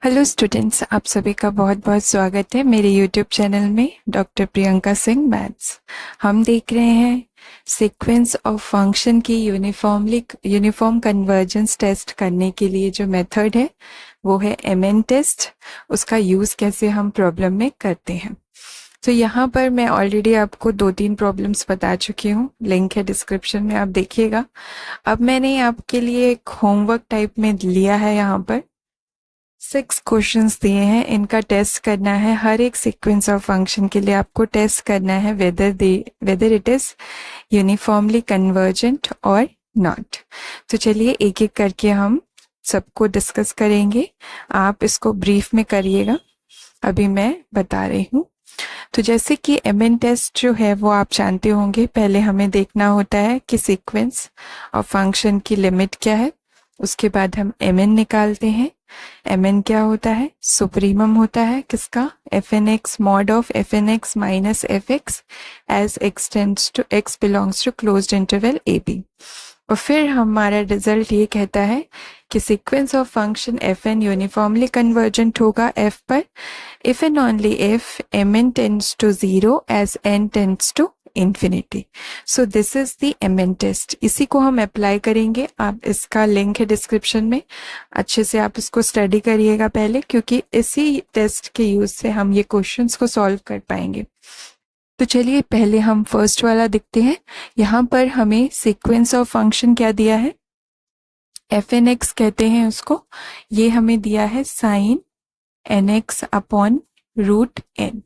Hello students, आप सभी का बहुत बहुत स्वागत है मेरे यूट्यूब चैनल में डॉक्टर प्रियंका सिंह मैथ्स। हम देख रहे हैं सीक्वेंस ऑफ फंक्शन की यूनिफॉर्म कन्वर्जेंस टेस्ट करने के लिए जो मेथड है वो है MN टेस्ट। उसका यूज़ कैसे हम प्रॉब्लम में करते हैं। तो यहाँ पर मैं ऑलरेडी आपको 2-3 प्रॉब्लम्स बता चुकी हूँ, लिंक है डिस्क्रिप्शन में, आप देखिएगा। अब मैंने आपके लिए एक होमवर्क टाइप में लिया है, यहाँ पर 6 क्वेश्चंस दिए हैं, इनका टेस्ट करना है। हर एक सीक्वेंस ऑफ फंक्शन के लिए आपको टेस्ट करना है whether it is uniformly convergent और नॉट। तो चलिए एक एक करके हम सबको डिस्कस करेंगे। आप इसको ब्रीफ में करिएगा, अभी मैं बता रही हूँ। तो जैसे कि MN टेस्ट जो है वो आप जानते होंगे, पहले हमें देखना होता है कि सीक्वेंस ऑफ फंक्शन की लिमिट क्या है, उसके बाद हम MN निकालते हैं। MN क्या होता है? सुप्रीमम होता है किसका? fnx mod of fnx minus fx as x tends to x belongs to closed interval AB। और फिर हमारा रिजल्ट ये कहता है कि sequence of function fn uniformly convergent होगा f पर if and only if mn tends to 0 as n tends to infinity। So this is the MN test. इसी को हम अप्लाई करेंगे। आप इसका लिंक है डिस्क्रिप्शन में, अच्छे से आप इसको स्टडी करिएगा पहले, क्योंकि इसी टेस्ट के यूज से हम ये क्वेश्चंस को सॉल्व कर पाएंगे। तो चलिए पहले हम फर्स्ट वाला देखते हैं। यहाँ पर हमें सीक्वेंस ऑफ फंक्शन क्या दिया है? fnx कहते हैं उसको। ये हमें दिया है sin nx upon root n,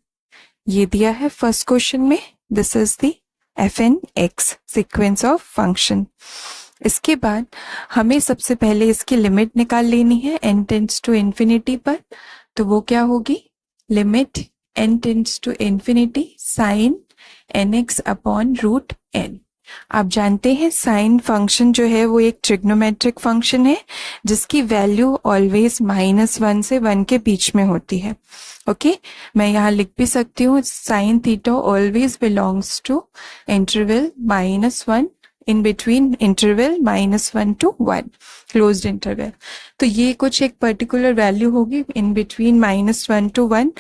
ये दिया है फर्स्ट क्वेश्चन में। This is the fnx sequence of function. इसके बाद हमें सबसे पहले इसकी लिमिट निकाल लेनी है n टेंड्स टू इन्फिनिटी पर। तो वो क्या होगी? Limit n tends to infinity sine nx upon root n। आप जानते हैं साइन फंक्शन जो है वो एक ट्रिग्नोमेट्रिक फंक्शन है जिसकी वैल्यू ऑलवेज -1 से 1 के बीच में होती है। ओके, मैं यहाँ लिख भी सकती हूँ sine theta always belongs to interval -1, in between interval -1 to 1 closed interval. तो ये कुछ एक पर्टिकुलर वैल्यू होगी इन बिटवीन -1 to 1।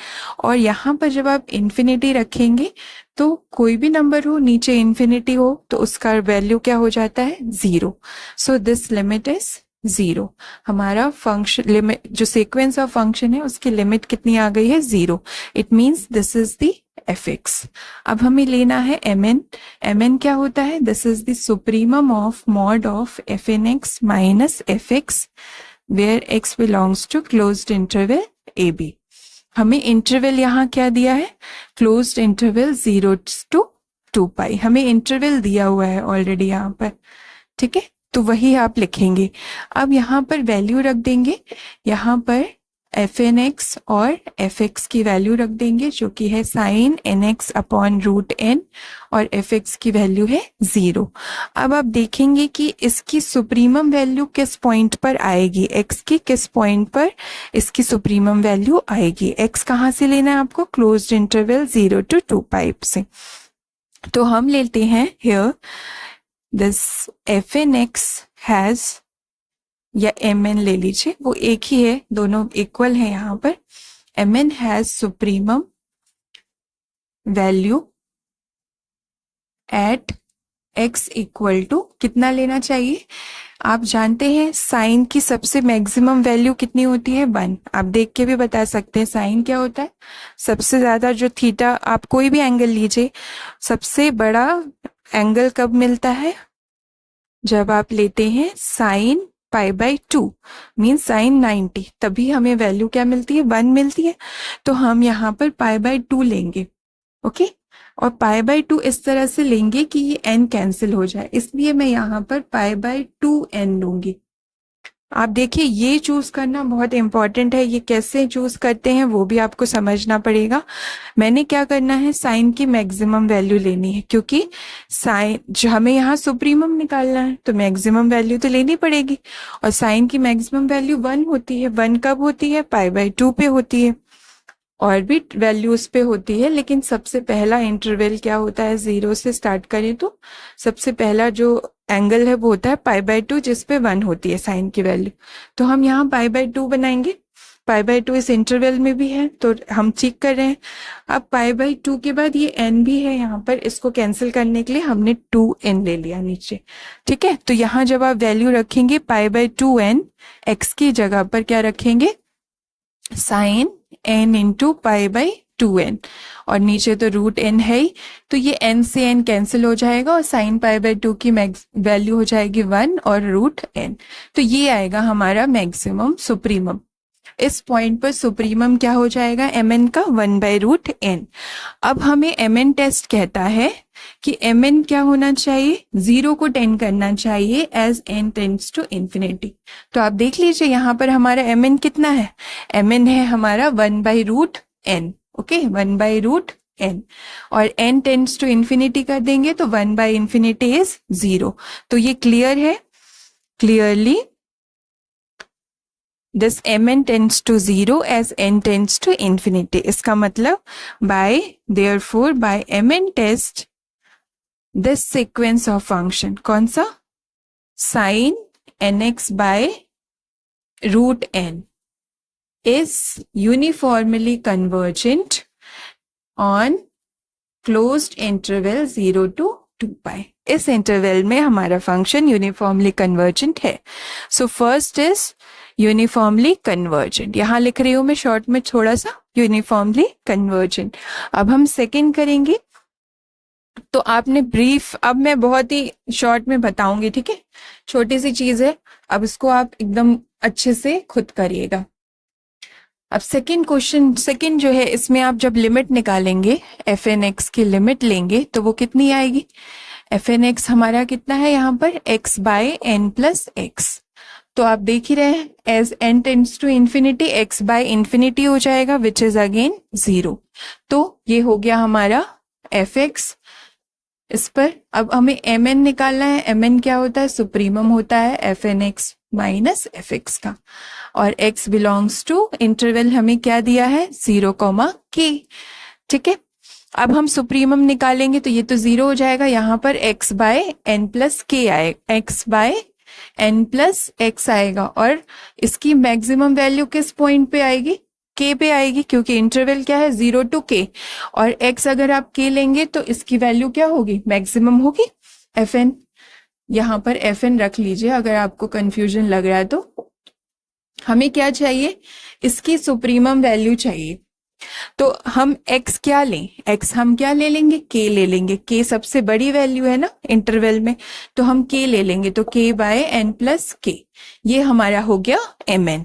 और यहाँ पर जब आप इन्फिनिटी रखेंगे तो कोई भी नंबर हो, नीचे इन्फिनिटी हो, तो उसका वैल्यू क्या हो जाता है? 0। So this limit is 0। हमारा फंक्शन लिमिट जो सीक्वेंस ऑफ फंक्शन है उसकी लिमिट कितनी आ गई है? 0। It means this is the fx। अब हमें लेना है MN। MN क्या होता है? This is the supremum of mod of fnx minus fx where x belongs to closed interval AB। हमें इंटरवल यहाँ क्या दिया है? Closed interval 0 to 2 pi. हमें इंटरवल दिया हुआ है ऑलरेडी यहाँ पर, ठीक है, तो वही आप लिखेंगे। अब यहाँ पर वैल्यू रख देंगे, यहाँ पर fnx और fx की वैल्यू रख देंगे जो कि है sine nx upon root n, और fx की वैल्यू है 0। अब आप देखेंगे कि इसकी सुप्रीमम वैल्यू किस पॉइंट पर आएगी, x की किस पॉइंट पर इसकी सुप्रीमम वैल्यू आएगी। x कहाँ से लेना है आपको? क्लोज्ड इंटरवल 0 to 2 पाइप से। तो हम लेते हैं हियर दिस fnx हैज, या MN ले लीजिए, वो एक ही है, दोनों इक्वल है यहाँ पर। MN has supremum value at x equal to कितना लेना चाहिए? आप जानते हैं साइन की सबसे मैक्सिमम वैल्यू कितनी होती है? 1। आप देख के भी बता सकते हैं साइन क्या होता है। सबसे ज्यादा जो थीटा, आप कोई भी एंगल लीजिए, सबसे बड़ा एंगल कब मिलता है? जब आप लेते हैं साइन π/2 मीन्स साइन 90, तभी हमें वैल्यू क्या मिलती है? 1 मिलती है। तो हम यहाँ पर π/2 लेंगे। ओके, और π/2 इस तरह से लेंगे कि ये n कैंसिल हो जाए, इसलिए मैं यहाँ पर π/2n लूंगी। आप देखिए ये चूज करना बहुत इंपॉर्टेंट है। ये कैसे चूज करते हैं वो भी आपको समझना पड़ेगा। मैंने क्या करना है? साइन की मैक्सिमम वैल्यू लेनी है, क्योंकि साइन जो हमें यहाँ सुप्रीमम निकालना है तो मैक्सिमम वैल्यू तो लेनी पड़ेगी, और साइन की मैक्सिमम वैल्यू 1 होती है। 1 कब होती है? π/2 पे होती है, और भी वैल्यूज पे होती है, लेकिन सबसे पहला इंटरवल क्या होता है? 0 से स्टार्ट करें तो सबसे पहला जो एंगल है वो होता है π/2, जिसपे 1 होती है साइन की वैल्यू। तो हम यहाँ π/2 बनाएंगे। π/2 इस इंटरवल में भी है तो हम चेक कर रहे हैं। अब π/2 के बाद ये n भी है यहाँ पर, इसको कैंसिल करने के लिए हमने 2n ले लिया नीचे। ठीक है, तो यहाँ जब आप वैल्यू रखेंगे π/2n, x की जगह पर क्या रखेंगे, साइन n इंटू π/2n, और नीचे तो रूट n है ही, तो ये n से n कैंसिल हो जाएगा और साइन π/2 की वैल्यू हो जाएगी 1 और रूट n। तो ये आएगा हमारा मैक्सिमम सुप्रीमम। इस पॉइंट पर सुप्रीमम क्या हो जाएगा, mn का 1/√n। अब हमें mn टेस्ट कहता है कि mn क्या होना चाहिए, 0 को टेंड करना चाहिए as n tends to infinity. तो आप देख लीजिए यहाँ पर हमारा mn कितना है, mn है हमारा 1/√n। ओके, 1/√n, और n टेंड्स टू इंफिनिटी कर देंगे तो 1/∞ इज 0। तो ये क्लियर है, clearly this mn tends to 0 as n tends to infinity। इसका मतलब therefore by mn test this sequence of function, कौन सा, sin nx by root n is uniformly convergent on closed interval 0 to 2π। इस interval में हमारा function uniformly convergent है। So first is uniformly convergent, यहाँ लिख रही हूं मैं शॉर्ट में थोड़ा सा, यूनिफॉर्मली कन्वर्जेंट। अब हम सेकंड करेंगे, तो आपने ब्रीफ, अब मैं बहुत ही शॉर्ट में बताऊंगी, ठीक है, छोटी सी चीज है, अब इसको आप एकदम अच्छे से खुद करिएगा। अब सेकंड क्वेश्चन, सेकंड जो है, इसमें आप जब लिमिट निकालेंगे, fn(x) की लिमिट लेंगे तो वो कितनी आएगी, fn(x) हमारा कितना है यहाँ पर, x/n+x। तो आप देख ही रहे हैं, as n tends to infinity x/∞ हो जाएगा विच इज अगेन 0। तो ये हो गया हमारा fx। इस पर अब हमें mn निकालना है। mn क्या होता है, सुप्रीमम होता है fn(x) माइनस fx का, और x बिलोंग्स टू इंटरवल हमें क्या दिया है, 0, k। ठीक है, अब हम सुप्रीमम निकालेंगे तो ये तो 0 हो जाएगा, यहाँ पर x/n+k आएगा, x/n+x आएगा, और इसकी मैक्सिमम वैल्यू किस पॉइंट पे आएगी, k पे आएगी, क्योंकि इंटरवल क्या है 0 to k, और x अगर आप k लेंगे तो इसकी वैल्यू क्या होगी, मैक्सिमम होगी, fn। यहाँ पर fn रख लीजिए अगर आपको कंफ्यूजन लग रहा है तो। हमें क्या चाहिए, इसकी सुप्रीमम वैल्यू चाहिए, तो हम x क्या लें, x हम क्या ले लेंगे, k ले लेंगे, k सबसे बड़ी वैल्यू है ना इंटरवल में, तो हम k ले लेंगे, तो k/n+k, ये हमारा हो गया mn।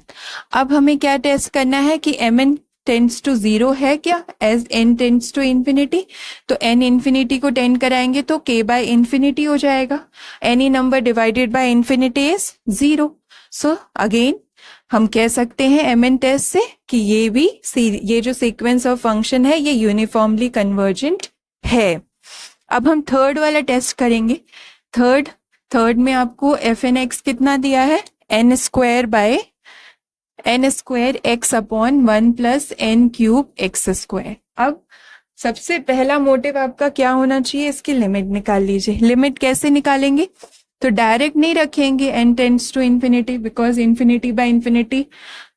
अब हमें क्या टेस्ट करना है कि mn टेंड्स टू 0 है क्या, as n tends to infinity, तो n इंफिनिटी को टेंड कराएंगे तो k/∞ हो जाएगा, any number divided by infinity is 0। So again हम कह सकते हैं mn टेस्ट से कि ये जो सीक्वेंस ऑफ फंक्शन है ये यूनिफॉर्मली कन्वर्जेंट है। अब हम थर्ड वाला टेस्ट करेंगे। थर्ड में आपको fn(x) कितना दिया है, n² x/1 + n³ x²। अब सबसे पहला मोटिव आपका क्या होना चाहिए, इसकी लिमिट निकाल लीजिए। लिमिट कैसे निकालेंगे, तो डायरेक्ट नहीं रखेंगे n tends to infinity, because infinity infinity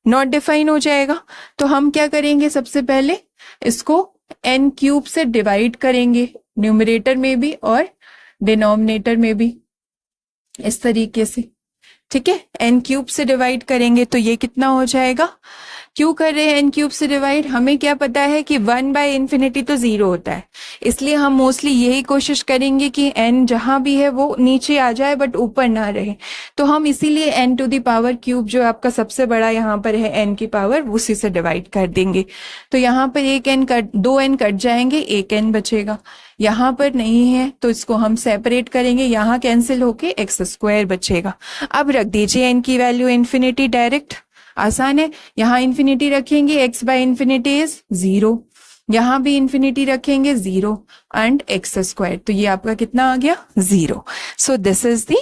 not define हो जाएगा। तो हम क्या करेंगे, सबसे पहले इसको n³ से डिवाइड करेंगे, न्यूमरेटर में भी और डिनोमिनेटर में भी, इस तरीके से। ठीक है, n³ से डिवाइड करेंगे तो ये कितना हो जाएगा, क्यों कर रहे हैं n³ से डिवाइड, हमें क्या पता है कि 1/∞ तो 0 होता है, इसलिए हम मोस्टली यही कोशिश करेंगे कि n जहां भी है वो नीचे आ जाए बट ऊपर ना रहे। तो हम इसीलिए n⁻³ जो आपका सबसे बड़ा यहाँ पर है n की पावर, उसी से डिवाइड कर देंगे। तो यहाँ पर 2n कट जाएंगे, 1n बचेगा, यहाँ पर नहीं है तो इसको हम सेपरेट करेंगे, यहाँ कैंसिल होके x² बचेगा। अब रख दीजिए n की वैल्यू इंफिनिटी, डायरेक्ट आसान है, यहाँ इंफिनिटी रखेंगे, x/∞ इज 0, यहाँ भी इंफिनिटी रखेंगे 0 एंड x², तो ये आपका कितना आ गया, 0। सो this is the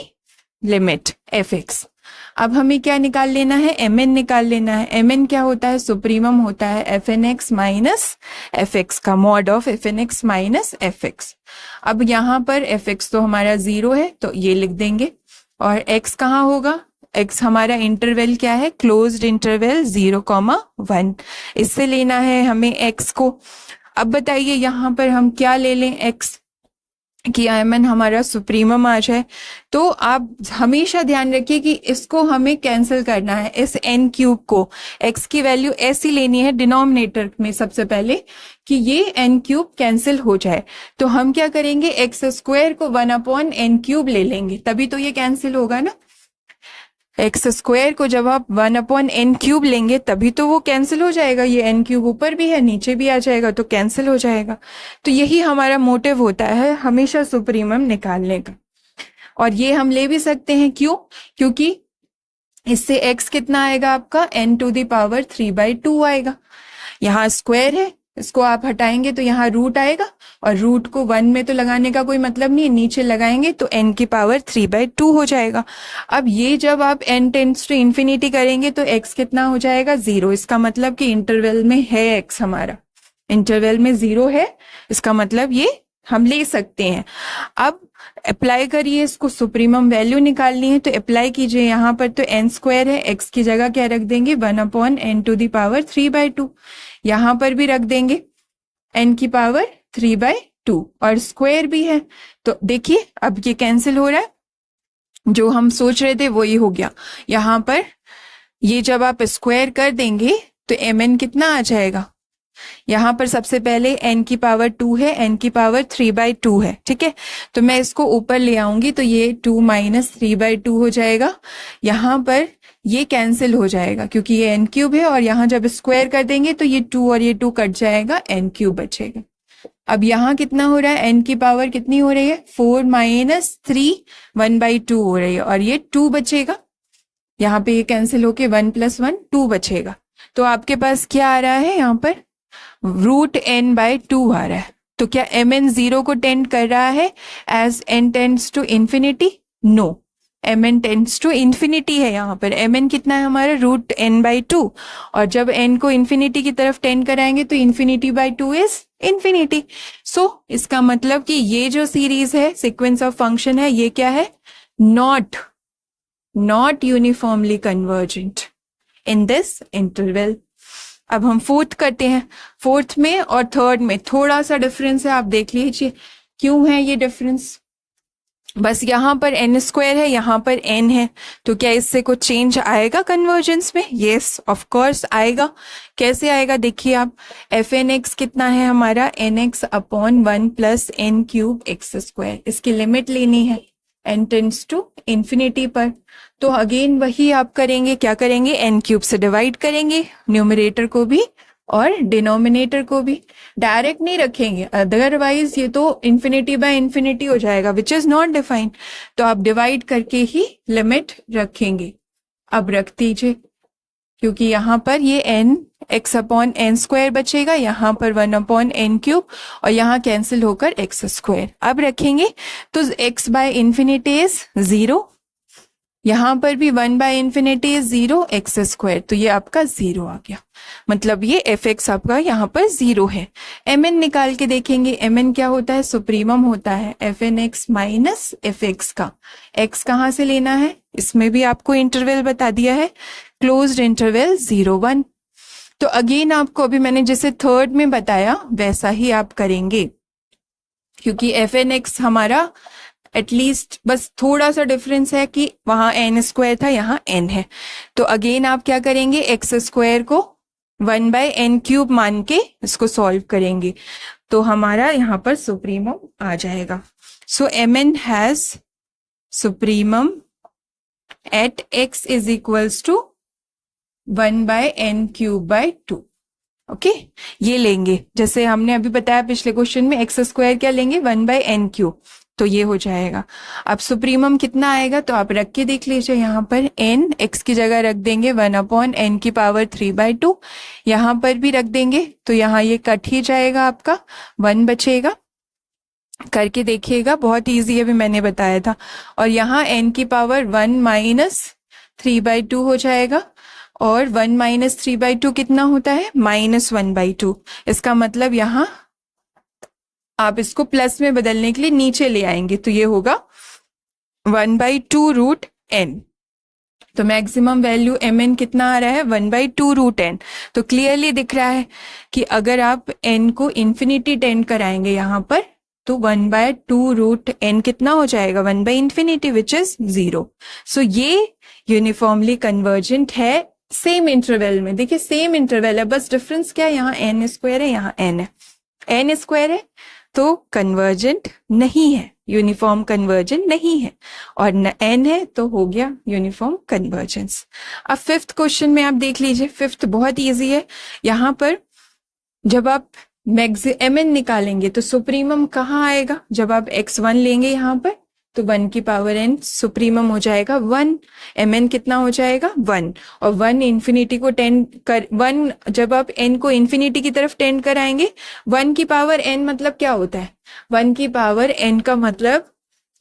limit fx। अब हमें क्या निकाल लेना है, mn निकाल लेना है। mn क्या होता है, सुप्रीमम होता है fn(x) माइनस fx का, mod of fn(x) minus fx। अब यहाँ पर fx तो हमारा 0 है तो ये लिख देंगे, और x कहाँ होगा, एक्स हमारा इंटरवल क्या है, क्लोज्ड इंटरवल 0,1, इससे लेना है हमें एक्स को। अब बताइए यहाँ पर हम क्या ले लें एक्स कि mn हमारा सुप्रीमम आ जाए। तो आप हमेशा ध्यान रखिए कि इसको हमें कैंसिल करना है, इस n क्यूब को, x की वैल्यू ऐसी लेनी है डिनोमिनेटर में सबसे पहले कि ये n क्यूब कैंसिल हो जाए। तो हम क्या करेंगे, एक्स स्क्वायर को 1/n क्यूब ले लेंगे, तभी तो ये कैंसिल होगा ना। एक्स स्क्वायर को जब आप 1/n क्यूब लेंगे तभी तो वो कैंसिल हो जाएगा, ये n क्यूब ऊपर भी है नीचे भी आ जाएगा तो कैंसिल हो जाएगा। तो यही हमारा मोटिव होता है हमेशा सुप्रीमम निकालने का। और ये हम ले भी सकते हैं, क्यों, क्योंकि इससे x कितना आएगा आपका n⁻³ आएगा। यहाँ स्क्वायर है, इसको आप हटाएंगे तो यहाँ रूट आएगा, और रूट को 1 में तो लगाने का कोई मतलब नहीं है, नीचे लगाएंगे तो n⁻³ हो जाएगा। अब ये जब आप n टेंड्स टू इन्फिनिटी करेंगे तो x कितना हो जाएगा, 0। इसका मतलब कि इंटरवल में है x, हमारा इंटरवल में 0 है, इसका मतलब ये हम ले सकते हैं। अब अप्लाई करिए, इसको सुप्रीमम वैल्यू निकालनी है तो अप्लाई कीजिए। यहाँ पर तो n² है, x की जगह क्या रख देंगे, 1/n⁻³ यहाँ पर भी रख देंगे n⁻³ और स्क्वायर भी है। तो देखिए अब ये कैंसिल हो रहा है, जो हम सोच रहे थे वही हो गया। यहाँ पर ये जब आप स्क्वायर कर देंगे तो mn कितना आ जाएगा, यहाँ पर सबसे पहले n⁻² है, n⁻³ है, ठीक है। तो मैं इसको ऊपर ले आऊंगी तो ये 2 - 3/2 हो जाएगा। यहाँ पर ये कैंसिल हो जाएगा क्योंकि ये n क्यूब है, और यहाँ जब स्क्वायर कर देंगे तो ये 2 और ये 2 कट जाएगा, n क्यूब बचेगा। अब यहाँ कितना हो रहा है, n की पावर कितनी हो रही है, 4 - 3 1/2 हो रही है, और ये 2 बचेगा। यहाँ पे ये कैंसिल होके 1 + 1 2 बचेगा। तो आपके पास क्या आ रहा है, यहाँ पर √n/2 आ रहा है। तो क्या mn 0 को टेंड कर रहा है as n tends to infinity, no, mn tends to infinity है। यहाँ पर mn कितना है हमारा, √n/2, और जब n को इन्फिनिटी की तरफ टेंड कराएंगे तो ∞/2 इज इन्फिनिटी। सो इसका मतलब कि ये जो सीरीज है, सीक्वेंस ऑफ फंक्शन है, ये क्या है, not uniformly convergent in this interval. अब हम फोर्थ करते हैं। फोर्थ में और थर्ड में थोड़ा सा डिफरेंस है, आप देख लीजिए क्यों है ये डिफरेंस। बस यहाँ पर n² है, यहाँ पर n है, तो क्या इससे कुछ चेंज आएगा कन्वर्जेंस में, यस ऑफ कोर्स आएगा। कैसे आएगा देखिए आप, fn(x) कितना है हमारा, nx/1 + n³ x²। इसकी लिमिट लेनी है n टेंड्स टू इन्फिनिटी पर। तो अगेन वही आप करेंगे, क्या करेंगे, n³ से डिवाइड करेंगे, न्यूमरेटर को भी और डिनोमिनेटर को भी। डायरेक्ट नहीं रखेंगे, अदरवाइज ये तो ∞/∞ हो जाएगा, विच इज नॉट डिफाइंड। तो आप डिवाइड करके ही लिमिट रखेंगे। अब रख दीजिए, क्योंकि यहाँ पर ये nx/n² बचेगा, यहाँ पर 1/n³ और यहाँ कैंसिल होकर x²। अब रखेंगे तो x/∞ इज 0, यहाँ पर भी 1/∞ इज 0, x², तो ये आपका 0 आ गया। मतलब ये fx आपका यहाँ पर 0 है। mn निकाल के देखेंगे, mn क्या होता है, सुप्रीमम होता है fnx माइनस fx का। x कहाँ से लेना है, इसमें भी आपको इंटरवल बता दिया है, क्लोज्ड इंटरवल 0-1। तो अगेन आपको अभी मैंने जैसे थर्ड में बताया वैसा ही आप करेंगे, क्योंकि fnx हमारा एटलीस्ट बस थोड़ा सा डिफरेंस है कि वहां n² था, यहाँ n है। तो अगेन आप क्या करेंगे, x² को 1/n³ मान के इसको सॉल्व करेंगे, तो हमारा यहाँ पर सुप्रीमम आ जाएगा। So mn has supremum at x is equals to 1/n³/2। Okay, ये लेंगे जैसे हमने अभी बताया पिछले क्वेश्चन में, x² क्या लेंगे, 1/n³, तो ये हो जाएगा। अब सुप्रीमम कितना आएगा, तो आप रख के देख लीजिए, यहाँ पर n x की जगह रख देंगे 1/n³/2, यहाँ पर भी रख देंगे, तो यहाँ ये कट ही जाएगा, आपका 1 बचेगा। करके देखिएगा, बहुत इजी है, अभी मैंने बताया था। और यहाँ n⁻1 - 3/2 हो जाएगा, और 1 - 3/2 कितना होता है, -1/2। इसका मतलब यहाँ आप इसको प्लस में बदलने के लिए नीचे ले आएंगे, तो ये होगा 1/2 √n। तो मैक्सिमम वैल्यू mn कितना आ रहा है 1/2√n। तो क्लियरली दिख रहा है कि अगर आप n को इन्फिनिटी टेंड कराएंगे यहाँ पर तो 1/2√n कितना हो जाएगा 1/∞ विच इज 0। सो ये यूनिफॉर्मली कन्वर्जेंट है सेम इंटरवल में। देखिए सेम इंटरवल है, बस डिफरेंस क्या है, यहाँ n² है, यहाँ n है। n² है तो कन्वर्जेंट नहीं है, यूनिफॉर्म कन्वर्जेंट नहीं है, और n है तो हो गया यूनिफॉर्म कन्वर्जेंस। अब फिफ्थ क्वेश्चन में आप देख लीजिए, फिफ्थ बहुत इजी है। यहाँ पर जब आप mn निकालेंगे तो सुप्रीमम कहाँ आएगा, जब आप x1 लेंगे यहाँ पर तो 1 की पावर n सुप्रीमम हो जाएगा 1, mn कितना हो जाएगा 1, और 1 इन्फिनिटी को टेंड कर 1 जब आप n को इन्फिनिटी की तरफ टेंड कराएंगे 1 की पावर n मतलब क्या होता है, 1 की पावर n का मतलब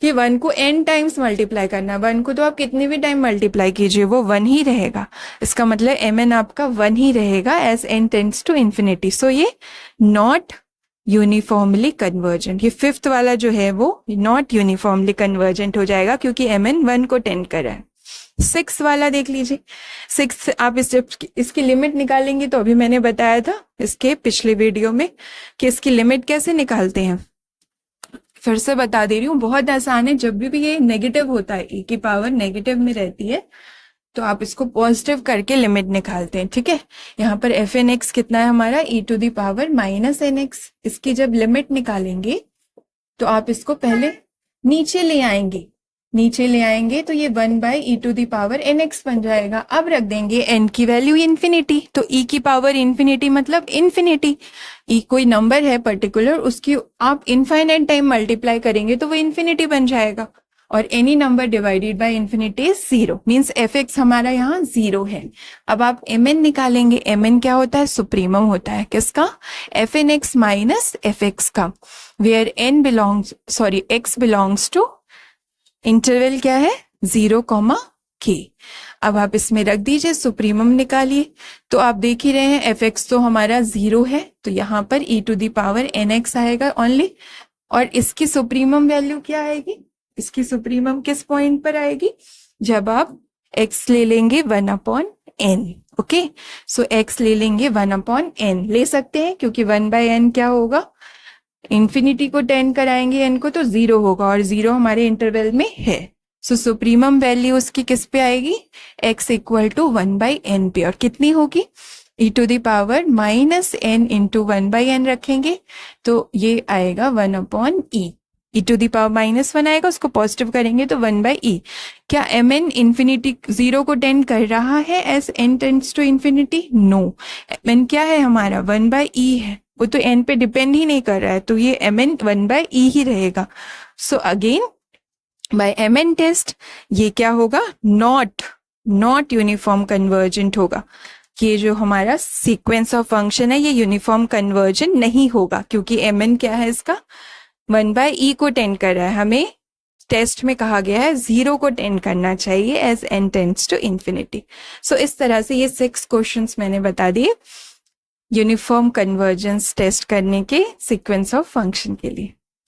कि 1 को n टाइम्स मल्टीप्लाई करना। 1 को तो आप कितने भी टाइम मल्टीप्लाई कीजिए वो 1 ही रहेगा, इसका मतलब mn आपका 1 ही रहेगा as n tends to infinity. So ये नॉट यूनिफॉर्मली कन्वर्जेंट, ये फिफ्थ वाला जो है वो नॉट यूनिफॉर्मली कन्वर्जेंट हो जाएगा क्योंकि mn 1 को टेंड कर रहा है। सिक्स वाला देख लीजिए, सिक्स आप इसकी लिमिट निकालेंगे तो अभी मैंने बताया था इसके पिछले वीडियो में कि इसकी लिमिट कैसे निकालते हैं, फिर से बता दे रही हूँ, बहुत आसान है। जब भी ये नेगेटिव होता है, e की पावर नेगेटिव में रहती है तो आप इसको पॉजिटिव करके लिमिट निकालते हैं, ठीक है। यहाँ पर fn(x) कितना है हमारा e⁻⁻nx। इसकी जब लिमिट निकालेंगे तो आप इसको पहले नीचे ले आएंगे, नीचे ले आएंगे तो ये 1/e⁻nx बन जाएगा। अब रख देंगे n की वैल्यू इन्फिनिटी, तो e की पावर इन्फिनिटी मतलब इन्फिनिटी। e कोई नंबर है पर्टिकुलर, उसकी आप इनफाइनाइट टाइम मल्टीप्लाई करेंगे तो वो इन्फिनिटी बन जाएगा, और any number divided by infinity is 0, means fx हमारा यहाँ 0 है। अब आप mn निकालेंगे, mn क्या होता है, सुप्रीमम होता है किसका, fn(x) माइनस fx का, where x belongs to interval क्या है 0, k। अब आप इसमें रख दीजिए, सुप्रीमम निकालिए, तो आप देख ही रहे हैं fx तो हमारा 0 है, तो यहाँ पर e⁻nx आएगा ओनली, और इसकी सुप्रीमम वैल्यू क्या आएगी, इसकी सुप्रीमम किस पॉइंट पर आएगी, जब आप x ले लेंगे 1/n। ओके, सो x ले लेंगे 1/n ले सकते हैं क्योंकि 1/n क्या होगा, इन्फिनिटी को टेंड कराएंगे n को तो 0 होगा, और 0 हमारे इंटरवल में है। सो सुप्रीमम वैल्यू उसकी किस पे आएगी, x = 1/n पे, और कितनी होगी e⁻⁻n × 1/n रखेंगे तो ये आएगा 1/e। e⁻⁻1 आएगा, उसको पॉजिटिव करेंगे तो 1/e। क्या mn इन्फिनिटी 0 को टेंड कर रहा है as n tends to infinity, no, mn क्या है हमारा 1/e है, वो तो n पे डिपेंड ही नहीं कर रहा है, तो ये mn 1/e ही रहेगा। So again by mn test ये क्या होगा, नॉट यूनिफॉर्म कन्वर्जेंट होगा। ये जो हमारा सीक्वेंस ऑफ फंक्शन है ये यूनिफॉर्म कन्वर्जेंट नहीं होगा क्योंकि mn क्या है इसका 1/e को टेंड कर रहा है, हमें टेस्ट में कहा गया है 0 को टेंड करना चाहिए as n tends to infinity. So इस तरह से ये 6 क्वेश्चंस मैंने बता दिए यूनिफॉर्म कन्वर्जेंस टेस्ट करने के सीक्वेंस ऑफ फंक्शन के लिए।